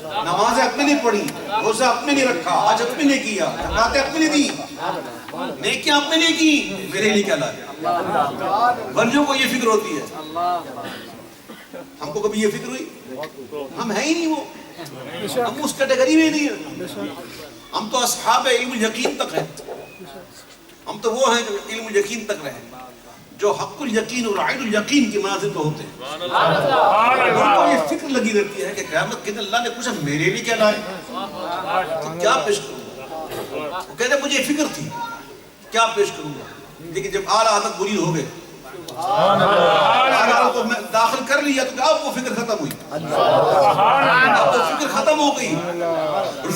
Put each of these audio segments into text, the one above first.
نمازیں اپنے لیے پڑھی، روزہ اپنے لیے رکھا، حج اپنے لیے کیا، زکاتیں اپنے لیے دی، نیکیاں اپنے لیے کی، میرے لیے کیا لایا؟ بندوں کو یہ فکر ہوتی ہے، ہم کو کبھی یہ فکر ہوئی؟ ہم ہیں ہی نہیں وہ، ہم اس کیٹیگری میں نہیں ہیں، ہم تو اصحاب علم الیقین تک ہیں، ہم تو وہ ہیں جو علم الیقین تک رہے، جو حق الیقین اور عین الیقین کی منازل پہ ہوتے ہیں۔ ان کو یہ فکر لگی رہتی ہے کہ قیامت کے دن اللہ نے پوچھا میرے لیے کیا لائے، تو کیا پیش کروں گا؟ وہ کہتے ہیں مجھے فکر تھی کیا پیش کروں گا، لیکن جب اعلیٰ حضرت مرید ہو گئے، اعلیٰ کو داخل کر لیا تو آپ کو فکر ختم ہوئی، آپ کو فکر ختم ہو گئی۔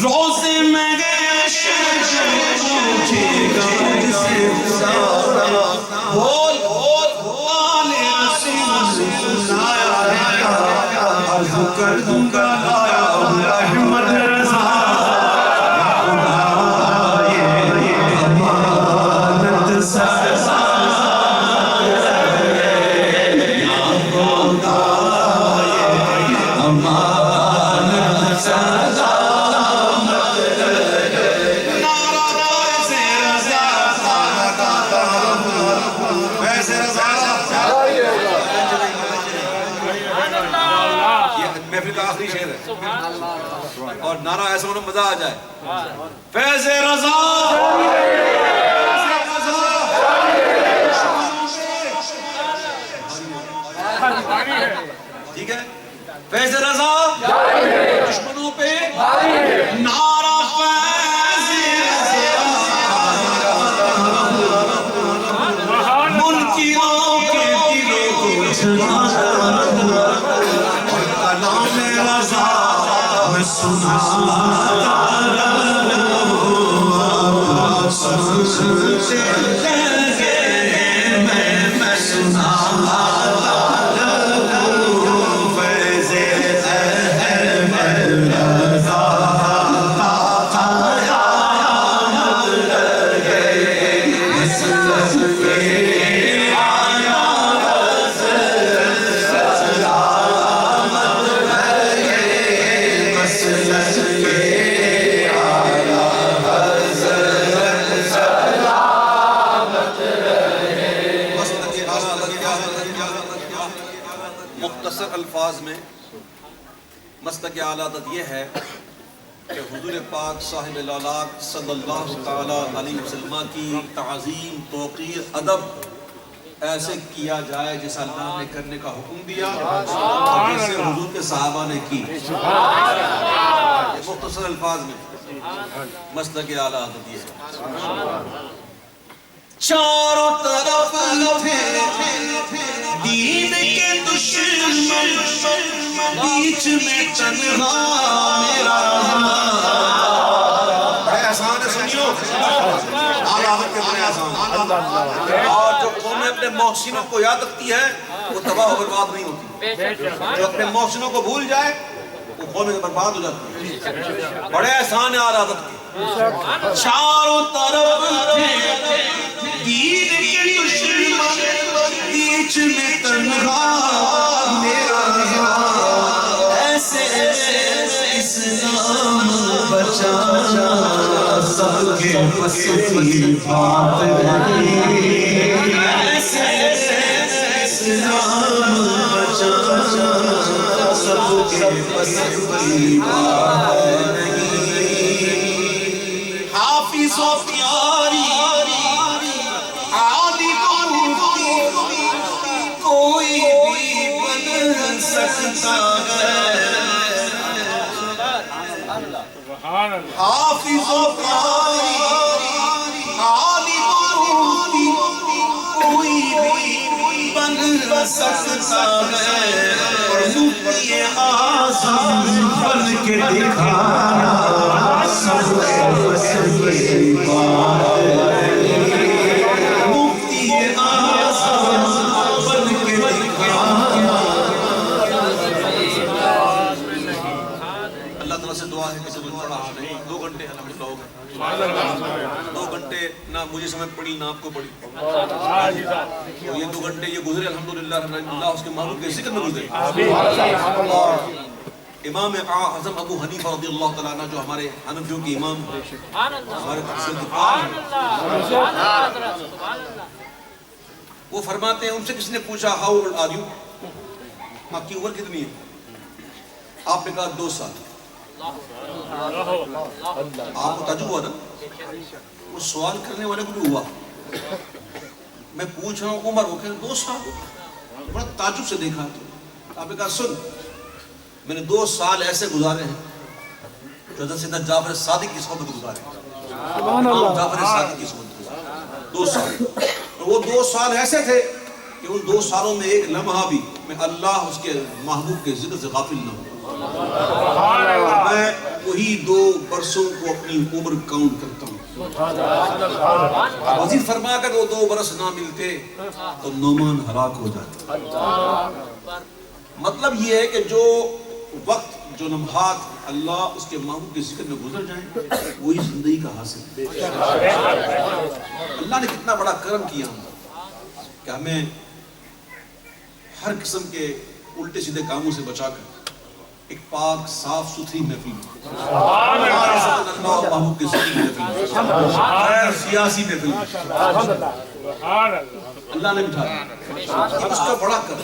روزے میں گئے شجر پوچھے گا مجھ سے خدا، بول آلِ رسول سنایا ہے، عرض کر دوں گا لایا ہوں احمد رضا، امانت سزا آخری شعر ہے اور نعرہ ایسا ہونا مزہ آ جائے، فیض رضا، ٹھیک ہے، فیض رضا دشمنوں پہ نعرہ فیض رضا، منکروں کے دلوں کو کلام رضا میں سناتا رہوں، سنتے لگے میں سناتا رہوں، فیض احمد رضا قیامت لگے، مسلک کے آیا مختصر الفاظ میں مسلک اعلیٰ حضرت یہ ہے کہ حضور پاک صاحب الاولاق صلی اللہ تعالی علیہ وسلم کی تعظیم، توقیر، ادب ایسے کیا جائے جیسا اللہ نے کرنے کا حکم دیا اور جیسے حضور کے صحابہ نے کی۔ مختصر الفاظ میں مسلک اعلیٰ حضرت یہ ہے۔ چاروں طرف تھے دین کے دشمن، بیچ میں تنہا میرا، بڑے آسان ہے، سنیو اعلیٰ حضرت کے بڑے آسان، اور جو قومیں اپنے محسنوں کو یاد رکھتی ہے وہ تباہ و برباد نہیں ہوتی، جو اپنے محسنوں کو بھول جائے وہ قومیں برباد ہو جاتی ہے، بڑے احسان ہیں اعلیٰ حضرت کے۔ چاروں طرف تھے دین کے دشمن، بیچ میں تنہا میرا، ایسے اسلام بچانا سب کے بس کی بات نہیں، ایسے اسلام بچانا سب کے بس کی بات نہیں، حافظ و پیاری کوئی بھی بن سکتا ہے، حافظ و پیاری عالم کوئی بھی بن سکتا ہے، اور مفتی اعظم بن کے دکھانا سب کے بس کی بات نہیں، مفتی اعظم بن کے دکھانا۔ اللہ تعالیٰ سے دعا ہے کہ جب پڑھا آپ نے 2 گھنٹے الحمدللہ ہو گئے، 2 گھنٹے نہ مجھے سمجھ پڑی نہ آپ کو پڑی، تو یہ 2 گھنٹے یہ گزرے الحمدللہ، اللہ اس کے محبوب کے ذکر میں گزرے، اور امام اعظم ابو حنیفہ رضی اللہ تعالیٰ عنہ جو ہمارے حنفیوں کے امام ہمارے تفسیر کے وہ فرماتے ہیں ان سے کس نے پوچھا ہاؤ اولڈ آر یو، آپ کی عمر کتنی ہے؟ آپ نے کہا 2 سال۔ آپ کو تعجب ہوا نا، وہ سوال کرنے والے کو بھی ہوا، میں پوچھ رہا ہوں عمر، وہ کہتے 2 سال، بڑا تعجب سے دیکھا۔ تو آپ نے کہا سن، میں نے 2 سال ایسے گزارے ہیں جو حضرت سیدنا جعفر صادق کی صحبت گزارے، امام جعفر صادق کی صحبت گزارے 2 سال۔ اور وہ 2 سال ایسے تھے کہ ان 2 سالوں میں ایک لمحہ بھی میں اللہ اس کے محبوب کے ذکر سے غافل نہ ہوں۔ میں وہی 2 برسوں کو اپنی عمر کاؤنٹ کرتا ہوں۔ مزید فرمایا کہ وہ 2 برس نہ ملتے تو نعمان ہلاک ہو جاتے۔ مطلب یہ ہے کہ جو وقت، جو لمحات اللہ اس کے محبوب کے ذکر میں گزر جائیں وہی زندگی کا حاصل ہے۔ اللہ نے کتنا بڑا کرم کیا کہ ہمیں ہر قسم کے الٹے سیدھے کاموں سے بچا کر ایک پاک صاف ستھری محفل میں محبوب کے ذکر میں غیر سیاسی محفل میں اللہ نے بٹھایا، اس کا بڑا کرم۔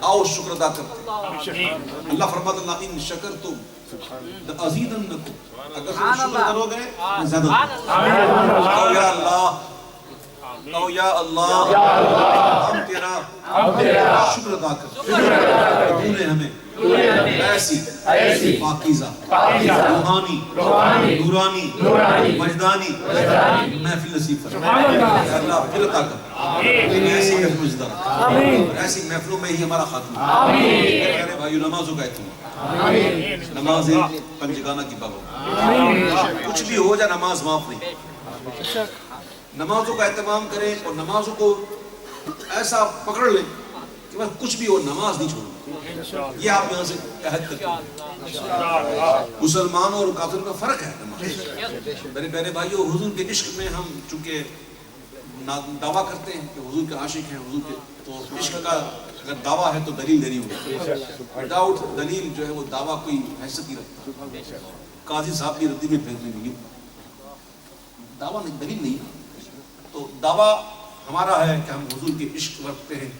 آؤ شکر ادا کرتے ہیں۔ اللہ فرماتا اللہ ان شکرتم لازیدنکم، اگر تم شکر کرو گے میں زیادہ دوں گا۔ یا اللہ، کہو یا اللہ، ہم تیرا شکر ادا کرتے ہیں، تو نے ہمیں ایسی پاکیزہ روحانی نورانی مجدانی محفل نصیب فرمائے۔ اللہ پھر عطا کر ایسی محفل مجدہ، ایسی محفلوں میں ہی ہمارا خاتمہ۔ میرے بھائیو، نمازوں کا اہتمام، نماز پنجگانہ کی پابندی، کچھ بھی ہو جائے نماز معاف نہیں۔ نمازوں کا اہتمام کریں اور نمازوں کو ایسا پکڑ لیں کہ بس کچھ بھی ہو نماز نہیں چھوڑیں۔ یہ آپ یہاں سے عہد کرتے ہیں۔ مسلمانوں اور کافروں کا فرق ہے نماز۔ میرے پیارے بھائیو، حضور کے عشق میں ہم چونکہ دعویٰ کرتے ہیں کہ حضور کے عاشق ہیں، حضور کے، تو عشق کا اگر دعویٰ ہے تو دلیل دینی ہوگی۔ وداؤٹ دلیل جو ہے وہ دعویٰ کوئی حیثیت نہیں رکھتا۔ قاضی صاحب کی ردی میں پھینکنے میں دعویٰ نہیں، دلیل نہیں۔ تو دعویٰ ہمارا ہے کہ ہم حضور کے عشق رکھتے ہیں،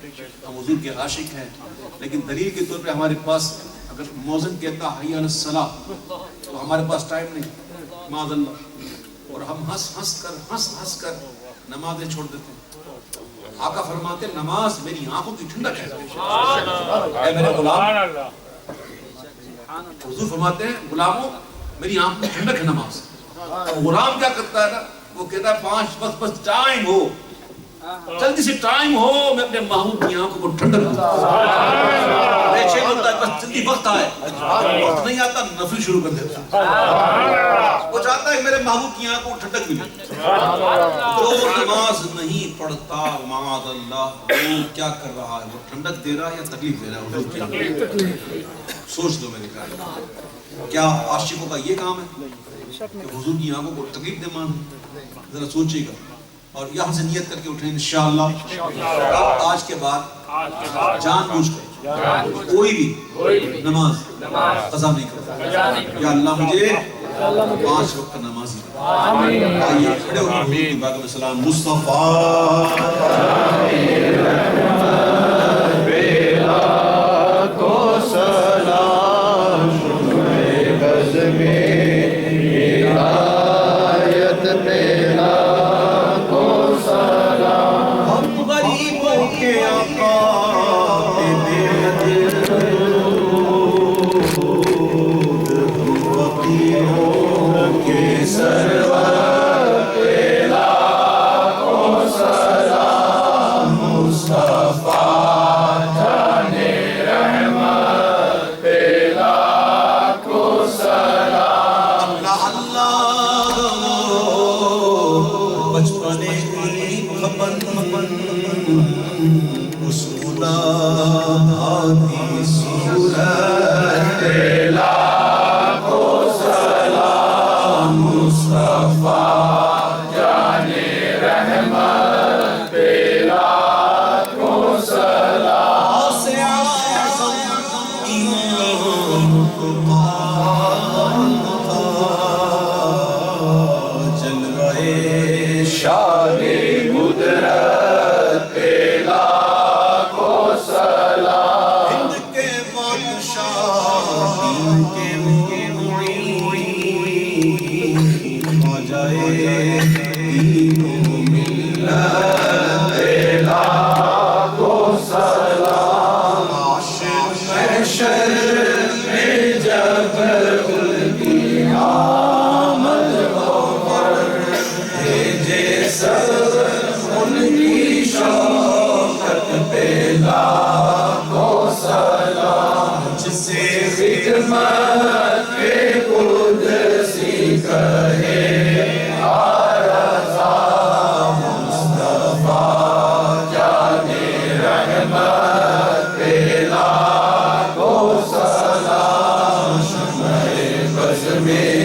ہم حضور کے عاشق ہیں، لیکن دلیل کے طور پہ ہمارے پاس اگر موذن کہتا حی علی الصلاۃ تو ہمارے پاس ٹائم نہیں، معاذ اللہ، اور ہم ہنس کر نمازیں چھوڑ دیتے ہیں۔ آقا فرماتے ہیں نماز میری آنکھوں کی ٹھنڈک ہے، اے میرے غلام۔ حضور فرماتے ہیں غلاموں میری آنکھوں کی ٹھنڈک ہے نماز۔ غلام کیا کرتا ہے نا، وہ کہتا ہے 5 بس ٹائم ہو، جلدی سے ٹائم ہو، میں اپنے محبوب کی آنکھوں کو ٹھنڈک دوں۔ بے چین ہوتا ہے، بس جلدی وقت آئے، وقت نہیں آتا نفل شروع کر دیتا۔ وہ چاہتا ہے میرے محبوب کی آنکھوں کو ٹھنڈک ملے۔ جو نماز نہیں پڑھتا معاذ اللہ وہ کیا کر رہا ہے؟ وہ ٹھنڈک دے رہا ہے یا تکلیف دے رہا ہے حضور کی؟ سوچ لو میرے پیارے، کیا عاشقوں کا یہ کام ہے کہ حضور کی آنکھوں کو تکلیف دے؟ مان ذرا سوچیے گا، اور یہاں سے نیت کر کے اٹھیں انشاءاللہ آج کے بعد جان بوجھ کر کوئی بھی نماز قضا نہیں کرتا۔ یا اللہ مجھے 5 وقت نمازی بنا۔ آئیے کھڑے ہو حضور کی بارگاہ میں سلام مصطفیٰ کو سلام سرور دین کے معین خواجہ دین و ملت لاکھو سلام عاشق محشر میں جب ان کی آمد اور بھیجے سب ان کی شوقت پہ لاکھو سلام جسے خدمت کے قدسی کہے آرزا مصطفیٰ جانے رحمت پہ لاکھو سلام شمع بز میں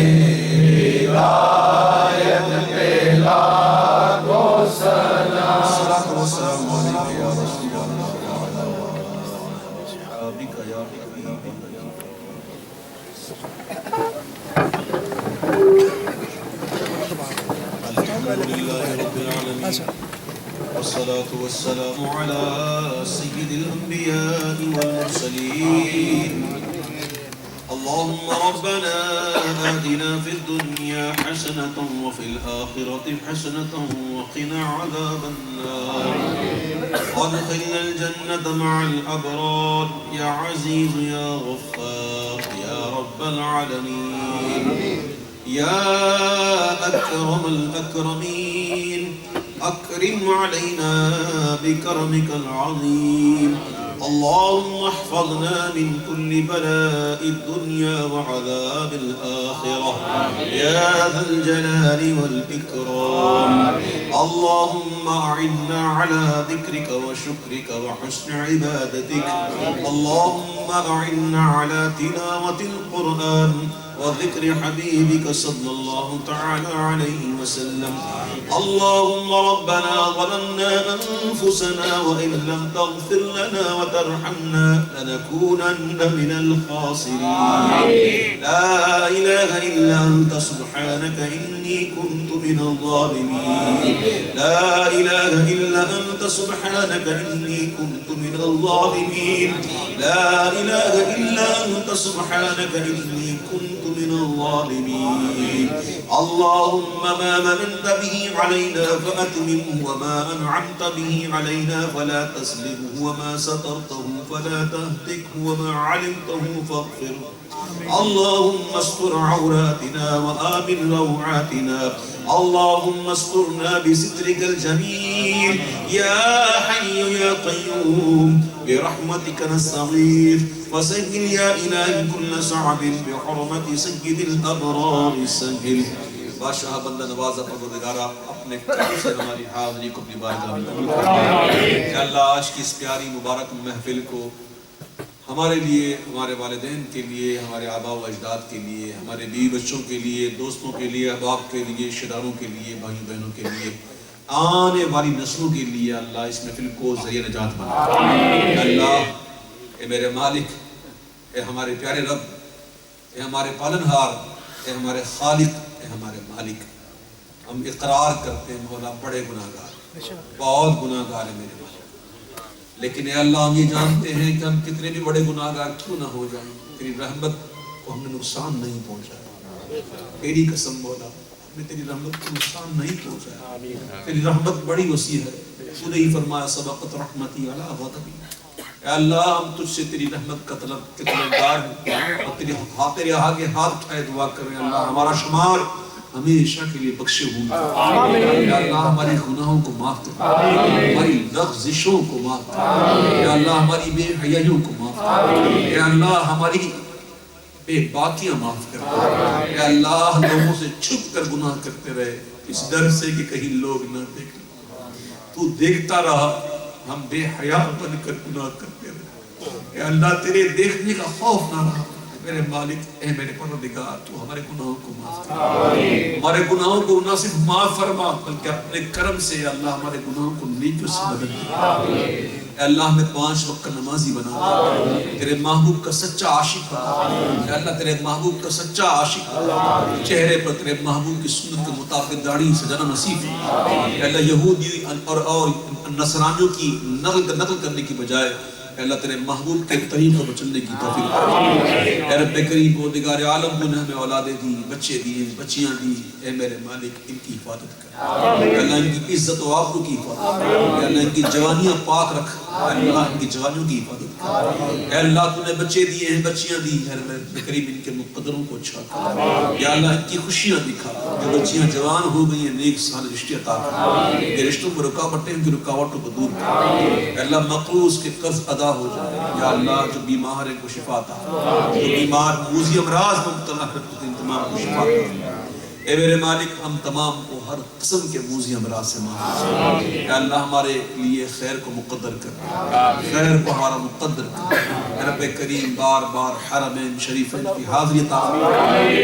ہدایت پہ لاکھو سلام صلاۃ و سلام علیک یا رسول اللہ صحابک یا حبیبی الحمدللہ رب العالمین والصلاة والسلام على سيد الأنبياء والمرسلين اللهم ربنا آتنا في الدنيا حسنة وفي الآخرة حسنة وقنا عذاب النار وادخلنا الجنة مع الأبرار يا عزيز يا غفار يا رب العالمين يا أكرم الأكرمين أكرم علينا بكرمك العظيم اللهم احفظنا من كل بلاء الدنيا وعذاب الآخرة يا ذا الجلال والإكرام اللهم أعنا على ذكرك وشكرك وحسن عبادتك اللهم أعنا على تلاوة القرآن وذكر حبيبك صلى الله تعالى عليه وسلم اللهم ربنا ظلمنا أنفسنا وإن لم تغفر لنا وترحمنا لنكونن من الخاسرين لا إله إلا أنت سبحانك إني كنت من الظالمين لا إله إلا أنت سبحانك إني كنت من الظالمين لا إله إلا أنت سبحانك إني كنت من الظالمين اللهم ما مننت به علينا فأتممه وما أنعمت به علينا فلا تسلبه وما سترته فلا تهتكه وما علمته فاغفره اللهم استر عوراتنا وآمن روعاتنا اللهم استرنا بسترك الجميل يا حي يا قيوم برحمتك نستغيث وسهل يا إلهي كل صعب بحرمة سيد الأبرار سهل بادشاہ بندہ نوازہ پروردگارہ اپنے کرم سے ہماری حاضری کو اپنی بارگاہ میں قبول فرما یا اللہ آج کی اس پیاری مبارک محفل کو ہمارے لیے ہمارے والدین کے لیے ہمارے آباء و اجداد کے لیے ہمارے بیوی بچوں کے لیے دوستوں کے لیے احباب کے لیے رشتہ داروں کے لیے بھائیوں بہنوں کے لیے آنے والی نسلوں کے لیے اللہ اس محفل کو ذریعہ نجات بنا یا اللہ اے میرے مالک اے ہمارے پیارے رب اے ہمارے پالنہار اے ہمارے خالق اے ہمارے مالک ہم اقرار کرتے ہیں مولا بڑے گناہگار بہت گناہگار ہیں میرے مالک لیکن اے اللہ ہم یہ جانتے ہیں کہ ہم کتنے بھی بڑے گناہگار کیوں نہ ہو جائیں تیری رحمت کو ہم نے نقصان نہیں پہنچایا تیری قسم مولا ہم نے تیری رحمت کو نقصان نہیں پہنچایا تیری رحمت بڑی وسیع ہے تو نے ہی فرمایا سبقت رحمتی علی غضبی اے اللہ ہم تجھ سے تیری رحمت کا طلبگار ہیں اور تیرے آگے ہاتھ اٹھائے دعا کر رہے ہیں اللہ ہمارا شمار ہمیشہ کے لیے بخشے ہوں یا اللہ ہمارے گناہوں کو معاف کر ہماری لغزشوں کو معاف کر یا اللہ ہماری بے حیائیوں کو معاف کر یا اللہ ہماری بے باکیاں معاف کر یا اللہ لوگوں سے چھپ کر گناہ کرتے رہے اس ڈر سے کہ کہیں لوگ نہ دیکھ تو دیکھتا رہا ہم بے حیا بن کر گناہ کرتے رہے اے اللہ تیرے دیکھنے کا خوف نہ رہا میرے مالک اے میرے پروردگار تو ہمارے گناہوں کو معاف کر ہمارے گناہوں کو نہ صرف معاف فرما بلکہ اپنے کرم سے یا اللہ ہمارے گناہوں کو نیکیوں سے بدل دے اے اللہ ہمیں 5 وقت کا نمازی بنا تیرے محبوب کا سچا عاشق بنا اے اللہ تیرے محبوب کا سچا عاشق چہرے پر تیرے محبوب کی سنت کے مطابق داڑھی سجانا نصیب اے اللہ یہودی اور نصرانیوں کی نقل کرنے کی بجائے اے اللہ تیرے محبوب کے طریقوں پر چلنے کی توفیق اے رب کریم پروردگار عالم نے ہمیں اولادیں دی، بچے دیے، بچیاں دی، اے میرے مالک ان کی حفاظت کر اے اللہ ان کی عزت و آبرو کی حفاظت کر اے اللہ ان کی جوانیاں پاک رکھ اے اللہ ان کی جوانیوں کی حفاظت کر اے اللہ تو نے بچے دیے ہیں، بچیاں دی، اے رب کریم ان کے مقدروں کو اچھا کر یا اللہ ان کی خوشیاں دکھا، جو بچیاں جوان ہو گئی ہیں نیک صالح رشتے عطا کر کہ رشتوں میں رکاوٹیں ان کی رکاوٹوں کو دور کر اے اللہ مقروض کے قرض ادا ہو جائے یا اللہ جو بیمار ہیں کو شفا عطا جو بیمار موذی امراض میں مبتلا ہے ان تمام کو شفا عطا اے میرے مالک ہم تمام کو ہر قسم کے موذی امراض سے محفوظ اے اللہ ہمارے لیے خیر کو مقدر کر خیر کو ہمارا مقدر کر اے رب کریم بار بار حرمین شریفین کی حاضری عطا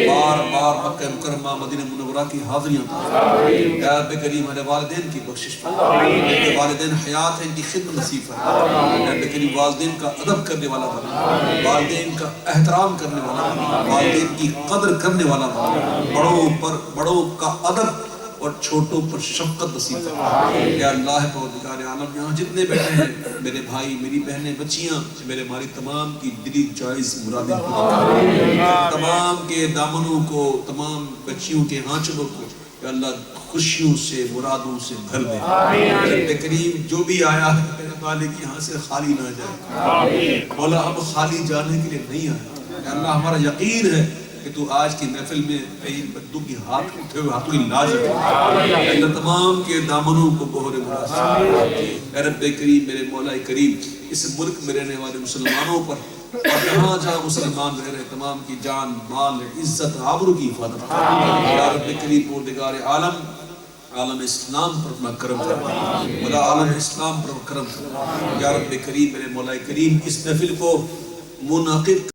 بار بار مکہ مکرمہ مدینہ منورہ کی حاضری عطا اے رب کریم ہمارے والدین کی بخشش اے والدین حیات ہیں ان کی خدمت نصیب فرما اے رب کریم والدین کا ادب کرنے والا بنا والدین کا احترام کرنے والا بنا والدین کی قدر کرنے والا بنا بڑوں کا ادب اور چھوٹوں پر شفقت نصیب فرما یا اللہ پروردگار عالم یہاں جتنے بیٹھے ہیں میرے بھائی میری بہنیں بچیاں میرے مالی تمام کی دلی جائز مرادیں تمام کے دامنوں کو تمام بچیوں کے آنچلوں کو یا اللہ خوشیوں سے مرادوں سے بھر دے رب کریم جو بھی آیا ہے میرے مالک یہاں سے خالی نہ جائے مولا ہم خالی جانے کے لیے نہیں آیا یا اللہ ہمارا یقین ہے کہ تو آج کی محفل میں کئی بندوں کی ہاتھ اٹھے ہوئے ہاتھوں کی لاج رکھے اللہ تمام کے دامنوں کو بہر مراد اے رب کریم میرے مولا کریم اس ملک میں رہنے والے مسلمانوں پر اور جہاں جہاں مسلمان رہ رہے تمام کی جان مال عزت آبرو کی حفاظت یا رب کریم پروردگار عالم اسلام پر اپنا کرم فرما مولا عالم اسلام پر کرم فرما یا رب کریم میرے مولا کریم اس محفل کو منعقد